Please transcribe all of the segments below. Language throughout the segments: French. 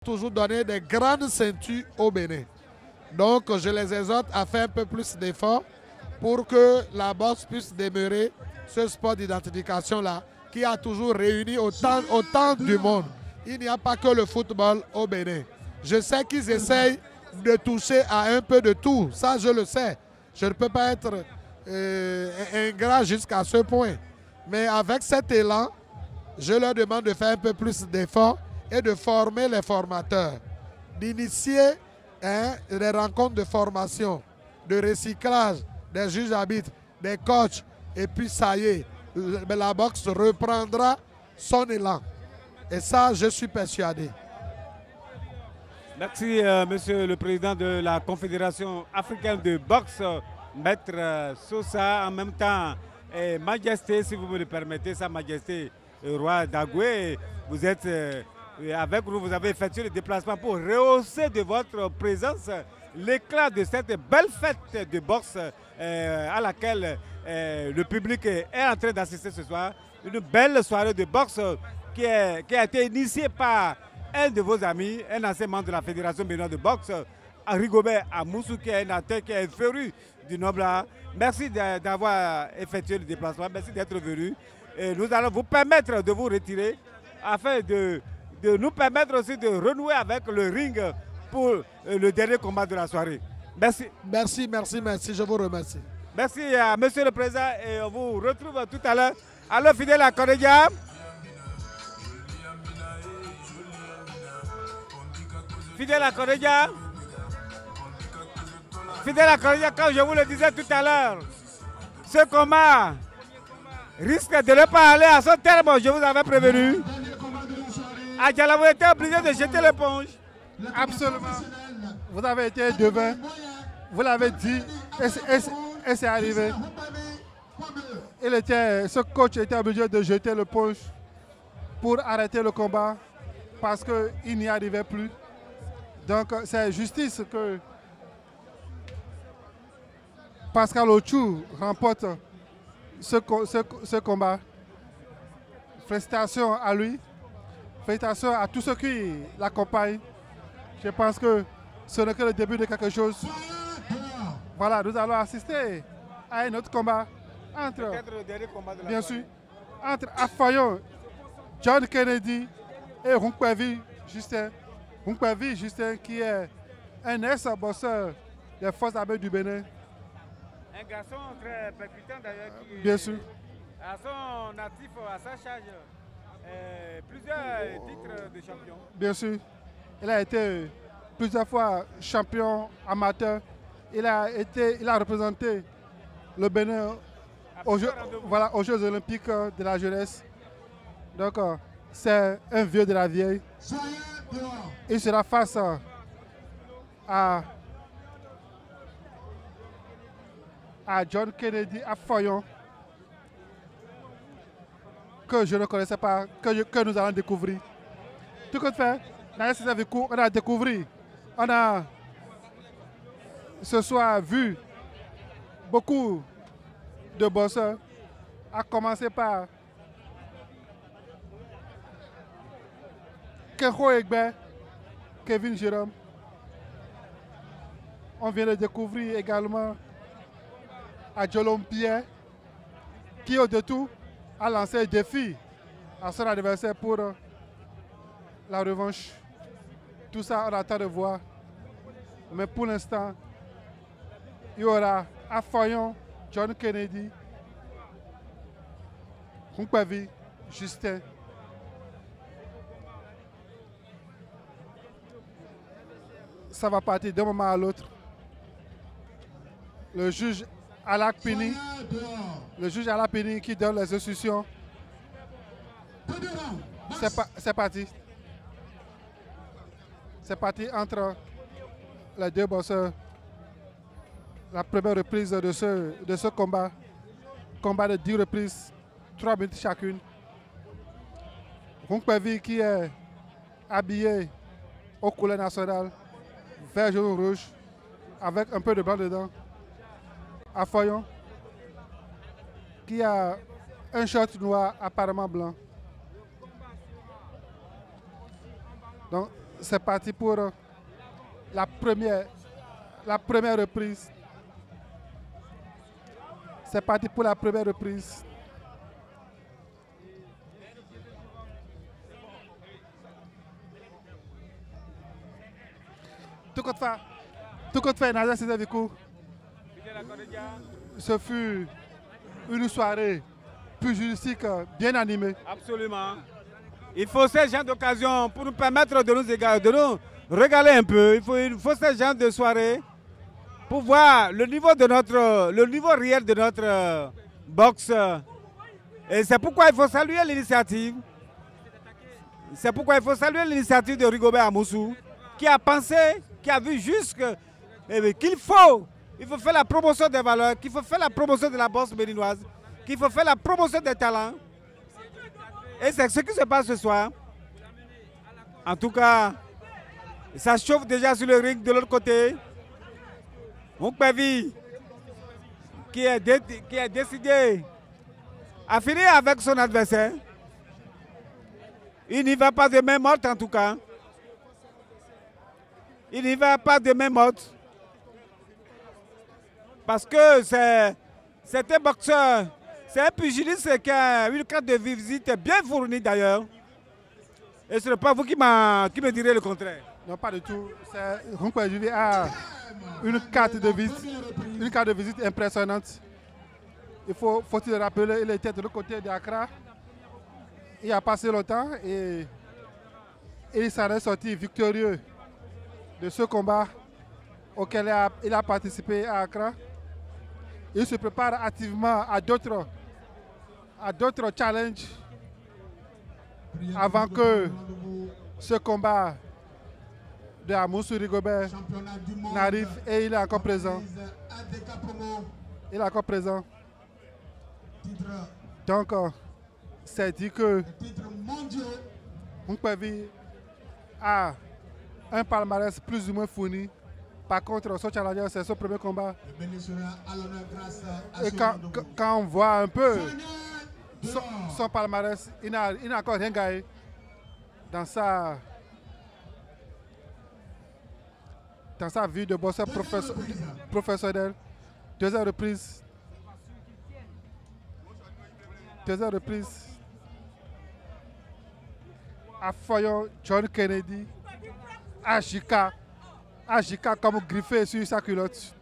toujours donné des grandes ceintures au Bénin. Donc, je les exhorte à faire un peu plus d'efforts pour que la boxe puisse demeurer ce sport d'identification-là qui a toujours réuni autant du monde. Il n'y a pas que le football au Bénin. Je sais qu'ils essayent de toucher à un peu de tout. Ça, je le sais. Je ne peux pas être ingrat jusqu'à ce point. Mais avec cet élan, je leur demande de faire un peu plus d'efforts et de former les formateurs, d'initier des rencontres de formation, de recyclage, des juges d'arbitre, des coachs. Et puis ça y est, la boxe reprendra son élan. Et ça, je suis persuadé. Merci, monsieur le président de la Confédération africaine de boxe, Maître Sosa, en même temps, Majesté, si vous me le permettez, Sa Majesté, le roi d'Agoué, vous êtes avec nous, vous avez effectué le déplacement pour rehausser de votre présence l'éclat de cette belle fête de boxe à laquelle le public est en train d'assister ce soir. Une belle soirée de boxe qui a été initiée par un de vos amis, un ancien membre de la Fédération béninoise de boxe, Rigobert Amoussou, qui est un acteur qui est féru du noble art. Merci d'avoir effectué le déplacement, merci d'être venu. Et nous allons vous permettre de vous retirer afin de nous permettre aussi de renouer avec le ring pour le dernier combat de la soirée. Merci. Merci, je vous remercie. Merci à monsieur le président et on vous retrouve tout à l'heure. Alors, fidèle à Koredia. Fidèle à Koredia. Fidèle à Koredia, comme je vous le disais tout à l'heure, ce combat risque de ne pas aller à son terme, je vous avais prévenu. Adjala, vous êtes obligé de jeter l'éponge. Absolument. Vous avez été devin, vous l'avez dit, et c'est arrivé. Ce coach était obligé de jeter l'éponge pour arrêter le combat parce qu'il n'y arrivait plus. Donc c'est justice que Pascal Ochou remporte ce combat. Félicitations à lui. Félicitations à tous ceux qui l'accompagnent. Je pense que ce n'est que le début de quelque chose. Voilà, nous allons assister à un autre combat entre, le dernier combat de la bien soirée. sûr, entre Afayon, John Kennedy et Runkwevi Justin. Runkwevi Justin qui est un ex-bosseur des forces armées du Bénin. Un garçon très percutant d'ailleurs qui Bien sûr. a son actif, à sa charge, plusieurs titres de champion. Bien sûr. Il a été plusieurs fois champion amateur. Il a représenté le Bénin aux Jeux olympiques de la jeunesse. Donc, c'est un vieux de la vieille. Il sera face à John Kennedy à Foyon, que je ne connaissais pas, que nous allons découvrir. Tout compte fait, dans ces vécu, on a découvert, on a ce soir vu beaucoup de bosseurs, à commencer par Kenho Egbe, Kevin Jérôme. On vient de découvrir également à Jolom Pierre, qui au tout a lancé un défi à son adversaire pour la revanche. Tout ça, on attend de voir. Mais pour l'instant, il y aura Afayon, John Kennedy, Runkwevi, Justin. Ça va partir d'un moment à l'autre. Le juge Alakpini, qui donne les instructions. C'est parti. C'est parti entre les deux bosseurs. La première reprise de ce combat. Combat de 10 reprises, 3 minutes chacune. Runkwevi qui est habillé au couleur national, vert, jaune, rouge, avec un peu de blanc dedans. Afayon, qui a un short noir apparemment blanc. Donc, c'est parti pour la première reprise. C'est parti pour la première reprise. Tout compte fait, Nadia Césavico, ce fut une soirée pugilistique bien animée. Absolument. Il faut ces genre d'occasion pour nous permettre de nous régaler un peu. Il faut ces genre de soirée pour voir le niveau réel de notre boxe. Et c'est pourquoi il faut saluer l'initiative. C'est pourquoi il faut saluer l'initiative de Rigobert Amoussou, qui a pensé, qui a vu juste qu'il faut faire la promotion des valeurs, qu'il faut faire la promotion de la boxe béninoise, qu'il faut faire la promotion des talents. Et c'est ce qui se passe ce soir. En tout cas, ça chauffe déjà sur le ring de l'autre côté. Moukpevi, qui est décidé à finir avec son adversaire. Il n'y va pas de main morte en tout cas. Il n'y va pas de main morte. Parce que c'est un boxeur, c'est un pugiliste qui a une carte de visite bien fournie d'ailleurs. Et ce n'est pas vous qui me direz le contraire. Non, pas du tout. Moukpevi a une carte de visite impressionnante. Faut-il le rappeler, il était de l'autre côté d'Accra. Il a passé longtemps et il s'en est sorti victorieux de ce combat auquel il a participé à Accra. Il se prépare activement à d'autres challenges avant que ce combat de Amoussou Rigobert n'arrive et il est encore présent. Il est encore présent. Donc, c'est dit que Moukpevi a un palmarès plus ou moins fourni. Par contre, son challenger, c'est son premier combat. Et quand on voit un peu son palmarès, il n'a encore rien gagné dans sa vie de boxeur professionnel. Deuxième reprise. Affoyant John Kennedy. Ajika comme griffé sur sa culotte.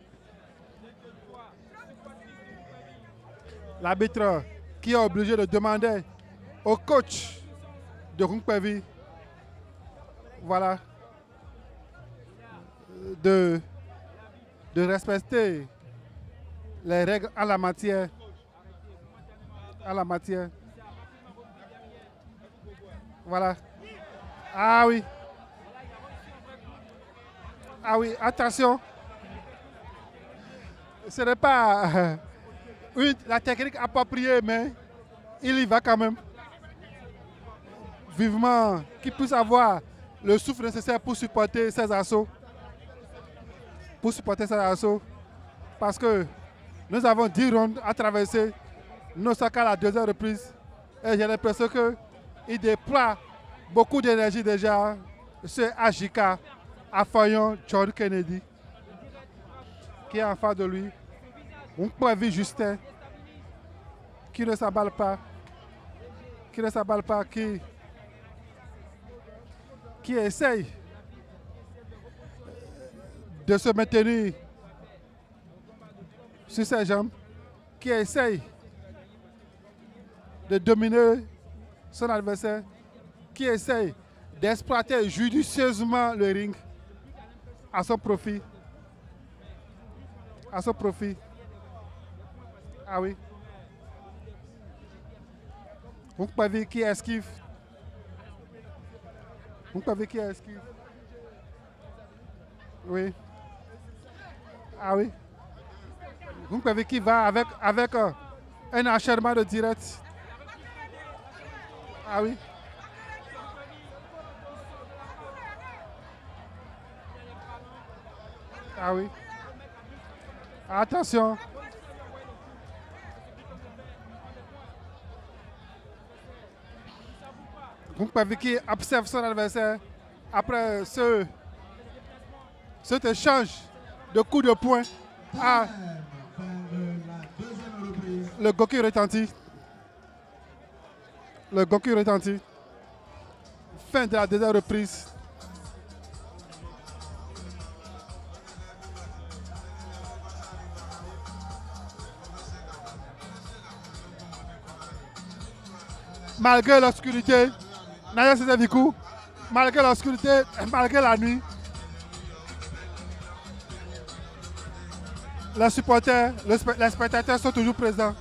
L'arbitre qui est obligé de demander au coach de Moukpevi, voilà, de respecter les règles en la matière. Voilà. Ah oui, attention. Ce n'est pas la technique appropriée, mais il y va quand même. Vivement qu'il puisse avoir le souffle nécessaire pour supporter ses assauts. Parce que nous avons 10 rounds à traverser. Nous sommes à la deuxième reprise. Et j'ai l'impression qu'il déploie beaucoup d'énergie déjà sur Ajika, Affoyant John Kennedy, qui est en face de lui. Moukpevi Justin, qui ne s'emballe pas, qui essaye de se maintenir sur ses jambes, qui essaye de dominer son adversaire, qui essaye d'exploiter judicieusement le ring à son profit. Ah oui. Moukpevi qui esquive. Oui. Ah oui. Moukpevi qui va avec un enchaînement de direct. Ah oui. Ah oui. Attention. Moukpevi qui observe son adversaire après cet échange de coups de poing, le Goki retentit. Le Goki retentit. Fin de la deuxième reprise. Malgré l'obscurité, Naya Sedevikou, malgré l'obscurité, malgré la nuit, les supporters, les spectateurs sont toujours présents.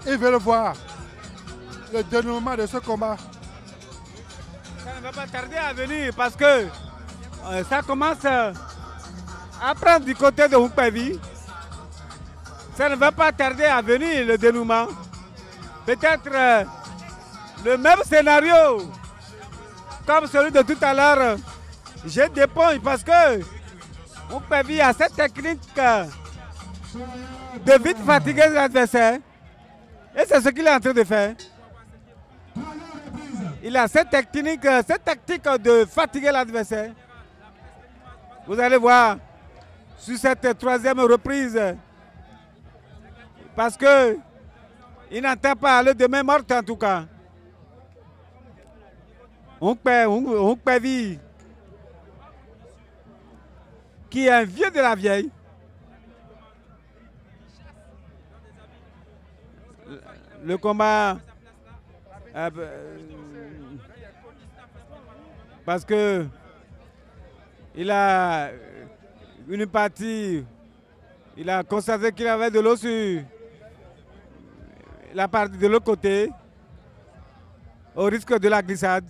Ils veulent voir le dénouement de ce combat. Ça ne va pas tarder à venir parce que ça commence à prendre du côté de Hukpavi. Ça ne va pas tarder à venir le dénouement. Peut-être le même scénario comme celui de tout à l'heure. J'ai des points parce que Hukpavi a cette technique de vite fatiguer l'adversaire. Et c'est ce qu'il est en train de faire. Il a cette tactique de fatiguer l'adversaire. Vous allez voir sur cette troisième reprise. Parce que il n'entend pas le demain mort en tout cas. Hukpavi, qui est un vieux de la vieille. Le combat, parce que il a une partie, il a constaté qu'il avait de l'eau sur la partie de l'autre côté, au risque de la glissade.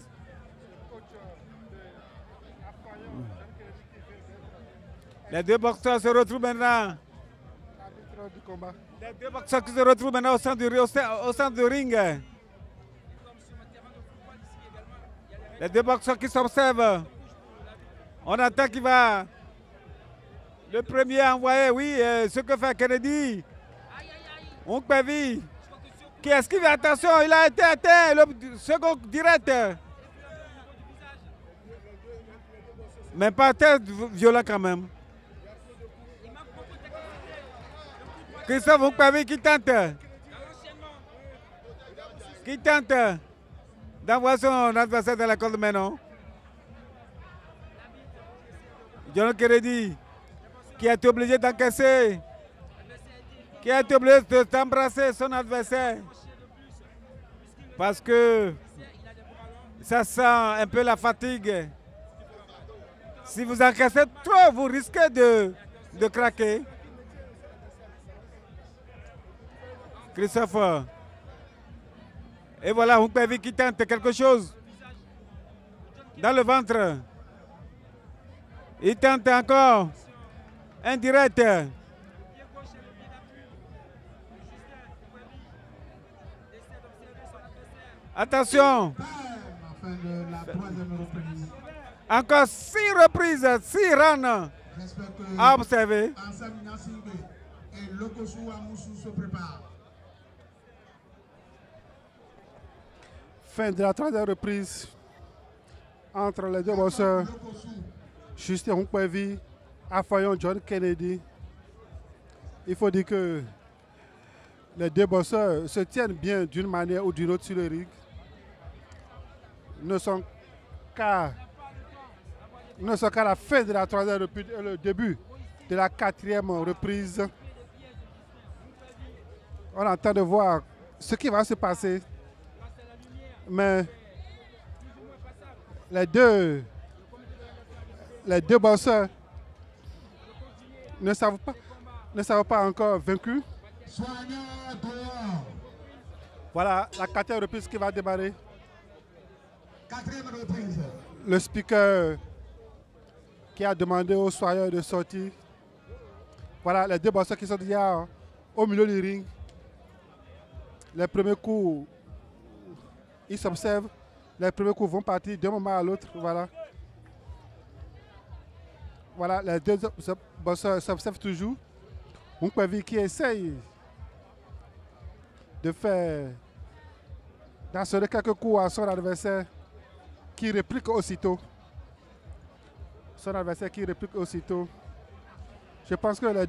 Les deux boxeurs se retrouvent maintenant. Les deux boxeurs qui se retrouvent maintenant au centre du ring. Les deux boxeurs qui s'observent. On attend qu'il va. Le premier envoyé, oui, ce que fait Kennedy. Hukpavi qui esquive, attention, il a été atteint, le second direct. Mais pas très violent quand même. Christophe Hukpavi qui tente d'envoyer son adversaire dans la corde maintenant. John Kennedy qui a été obligé d'encaisser, qui a été obligé d'embrasser son adversaire parce que ça sent un peu la fatigue. Si vous encaissez trop, vous risquez de craquer. Christophe. Et voilà, Hukpavi qui tente quelque chose dans le ventre. Il tente encore un direct. Attention. Encore 6 reprises, 6 rounds à observer. Fin de la troisième reprise entre les deux boxeurs. Justin Hukpavi, affrontant John Kennedy. Il faut dire que les deux boxeurs se tiennent bien d'une manière ou d'une autre sur le ring. Ne sont qu'à la fin de la troisième reprise et le début de la quatrième reprise. On attend de voir ce qui va se passer. Mais les deux boxeurs ne savent pas encore vaincus. Voilà la quatrième reprise qui va démarrer. Le speaker qui a demandé aux soigneurs de sortir. Voilà les deux boxeurs qui sont déjà au milieu du ring. Les premiers coups, ils s'observent. Les premiers coups vont partir d'un moment à l'autre. Voilà. Voilà, les deux boxeurs s'observent toujours. Hukpavi qui essaye de faire d'assurer quelques coups à son adversaire qui réplique aussitôt. son adversaire qui réplique aussitôt. Je pense que les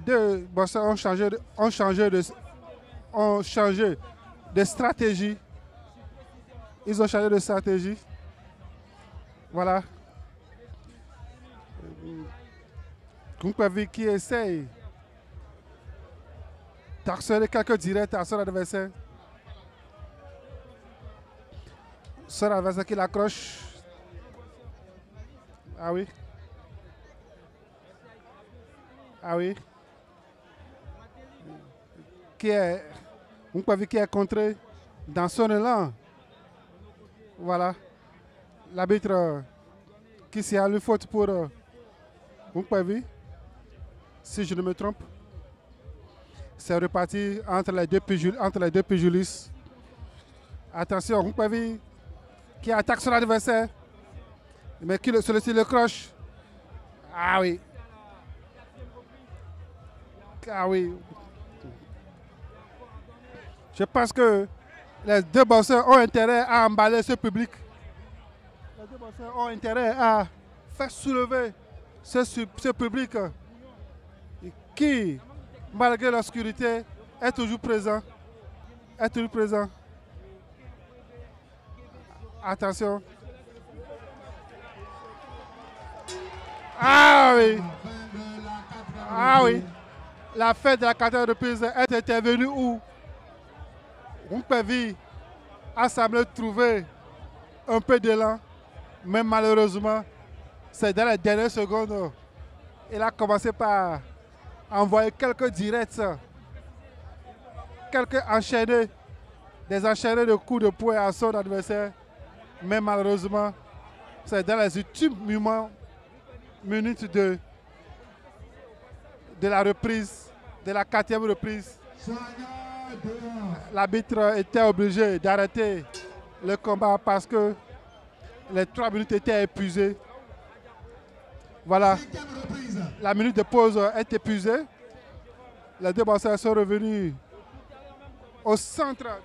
deux boxeurs ont changé de stratégie. Ils ont changé de stratégie. Voilà. Kunkpavi qui essaye d'actionner quelques directs à son adversaire. Son adversaire qui l'accroche. Ah oui. Ah oui. Kunkpavi qui est contré dans son élan. Voilà. L'arbitre qui s'est à lui faute pour Kunkpavi. Si je ne me trompe. C'est reparti entre les deux pugilistes. Attention, Kunkpavi qui attaque son adversaire. Mais celui-ci le croche. Ah oui. Ah oui. Je pense que les deux boxeurs ont intérêt à emballer ce public. Les deux boxeurs ont intérêt à faire soulever ce public qui, malgré l'obscurité, est toujours présent. Est toujours présent. Attention. Ah oui. Ah oui. La fête de la 4e reprise est intervenue où Kunkpavi a semblé trouver un peu d'élan, mais malheureusement, c'est dans les dernières secondes. Il a commencé par envoyer quelques directs, des enchaînés de coups de poing à son adversaire, mais malheureusement, c'est dans les ultimes minutes de la reprise, de la 4e reprise. L'arbitre était obligé d'arrêter le combat parce que les 3 minutes étaient épuisées. Voilà, la minute de pause est épuisée. Les deux boxeurs sont revenus au centre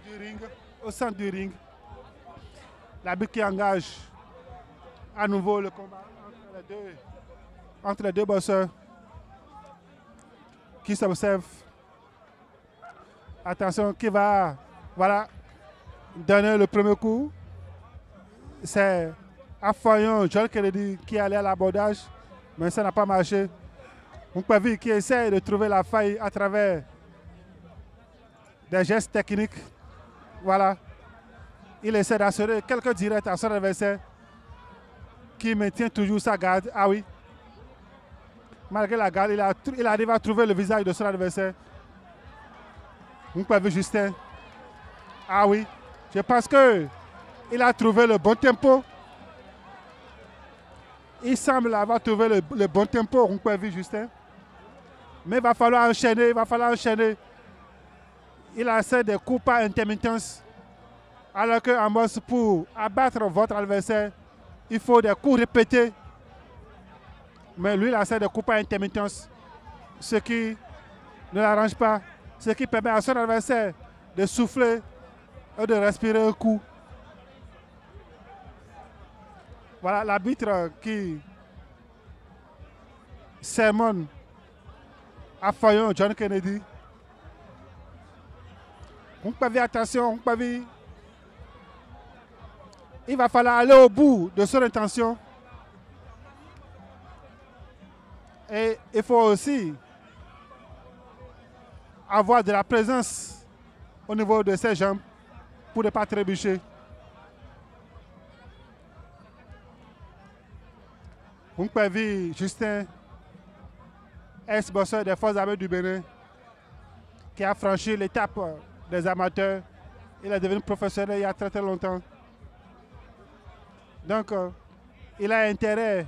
du ring. L'arbitre qui engage à nouveau le combat entre les deux boxeurs qui s'observent. Attention, qui va donner le premier coup. C'est Affayon John Kennedy qui allait à l'abordage, mais ça n'a pas marché. Kunkpavi qui essaie de trouver la faille à travers des gestes techniques. Voilà. Il essaie d'assurer quelques directs à son adversaire qui maintient toujours sa garde. Ah oui. Malgré la garde, il arrive à trouver le visage de son adversaire. Kunkpavi Justin. Ah oui. Je pense qu'il a trouvé le bon tempo. Il semble avoir trouvé le bon tempo, Kunkpavi Justin. Mais il va falloir enchaîner. Il essaie des coups par intermittence. Alors qu'en boxe, pour abattre votre adversaire, il faut des coups répétés. Mais lui, il essaie des coups par intermittence. Ce qui ne l'arrange pas. Ce qui permet à son adversaire de souffler et de respirer un coup. Voilà l'arbitre qui sermonne Affayon John Kennedy. Kunkpavi, attention, Kunkpavi. Il va falloir aller au bout de son intention. Et il faut aussi avoir de la présence au niveau de ses jambes pour ne pas trébucher. Kunkpavi Justin, ex-boxeur des Forces armées du Bénin, qui a franchi l'étape des amateurs. Il est devenu professionnel il y a très très longtemps. Donc, il a intérêt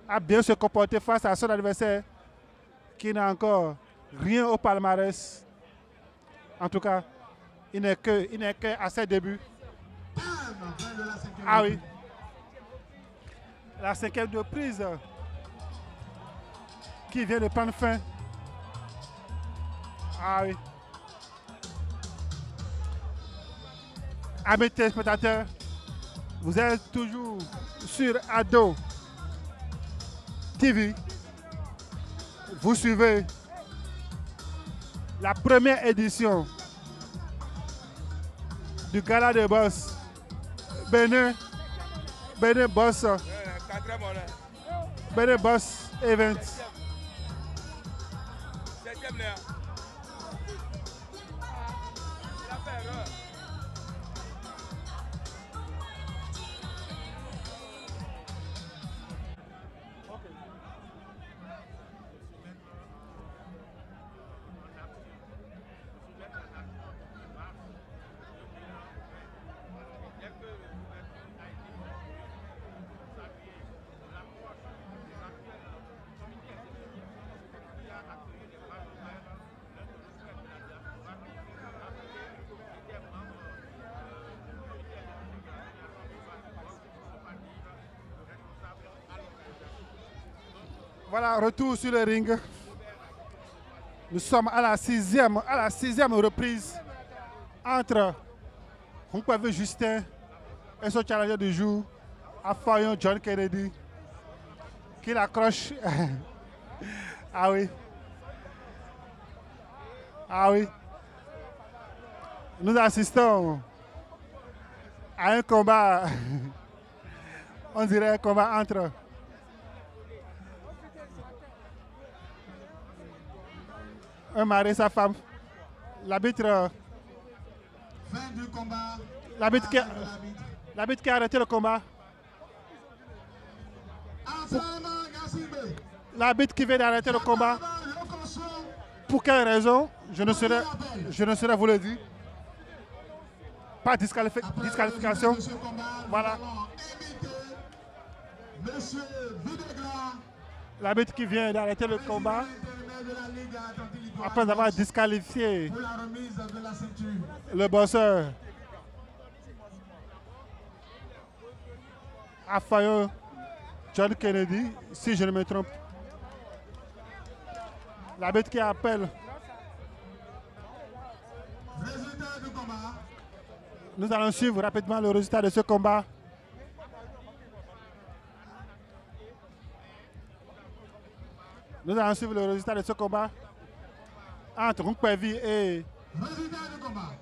à bien se comporter face à son adversaire qui n'a encore rien au palmarès. En tout cas, il n'est qu'à ses débuts. Ah oui. La 5e de prise qui vient de prendre fin. Ah oui. Amis téléspectateurs, vous êtes toujours sur Ado TV, vous suivez la première édition du gala de boss Benin Boss Event. Voilà, retour sur le ring. Nous sommes à la sixième reprise entre Hunkpavi Justin et son challenger du jour, Afayon John Kennedy, qui l'accroche. Ah oui. Ah oui. Nous assistons à un combat, on dirait un combat entre un mari et sa femme. L'arbitre. Fin du combat. L'arbitre qui a arrêté le combat. L'arbitre qui vient d'arrêter le combat. Pour quelle raison? Je ne saurais vous le dire. Pas disqualification. Voilà. L'arbitre qui vient d'arrêter le combat après avoir disqualifié le bosseur Afayo John Kennedy, si je ne me trompe. L'arbitre qui appelle. Résultat du combat. Nous allons suivre rapidement le résultat de ce combat. Nous allons suivre le résultat de ce combat entre Hunkpavi et Résultat du combat.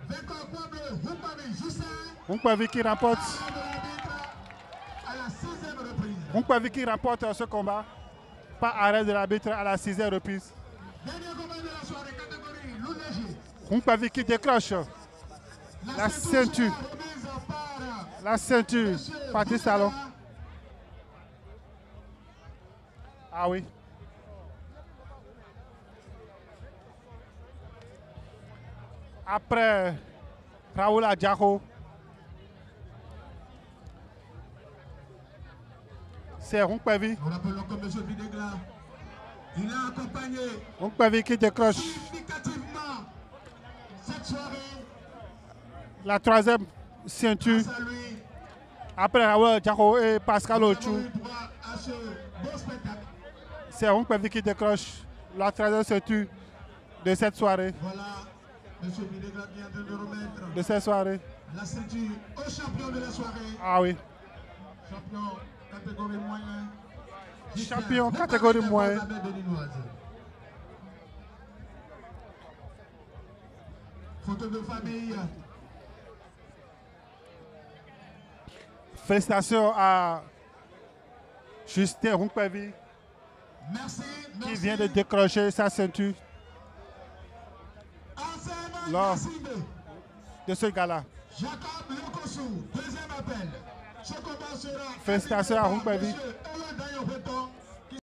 Vainqueur point bleu, Hunkpavi Justin. Hunkpavi qui remporte. À la sixième reprise. Hunkpavi qui remporte ce combat par arrêt de l'arbitre à la sixième reprise. Dernier combat de la soirée, catégorie lourd léger. Hunkpavi qui décroche la ceinture. La ceinture. Patrice Talon. Ah oui. Après Raoul Adjako, c'est Hunkpavi. On l'appelle comme M. Videgla. Il a accompagné Hunkpavi qui décroche significativement cette soirée. la troisième ceinture. Grâce à lui, Après Raoul Adjako et Pascal nous Ochou, avons eu droit à ce beau spectacle. c'est Hunkpavi qui décroche la troisième ceinture de cette soirée. Voilà, M. Videgla qui est en train de remettre De cette soirée. la ceinture au champion de la soirée. Ah oui. Champion catégorie moyen. Champion catégorie moyen. Photo de famille. Félicitations à Justin Hunkpavi Merci. qui vient de décrocher sa ceinture lors de ce gala. Jacob Lokosu, deuxième appel. Ce combat sera. Félicitations à Hunkpavi. Monsieur Ewan Dayo Beton,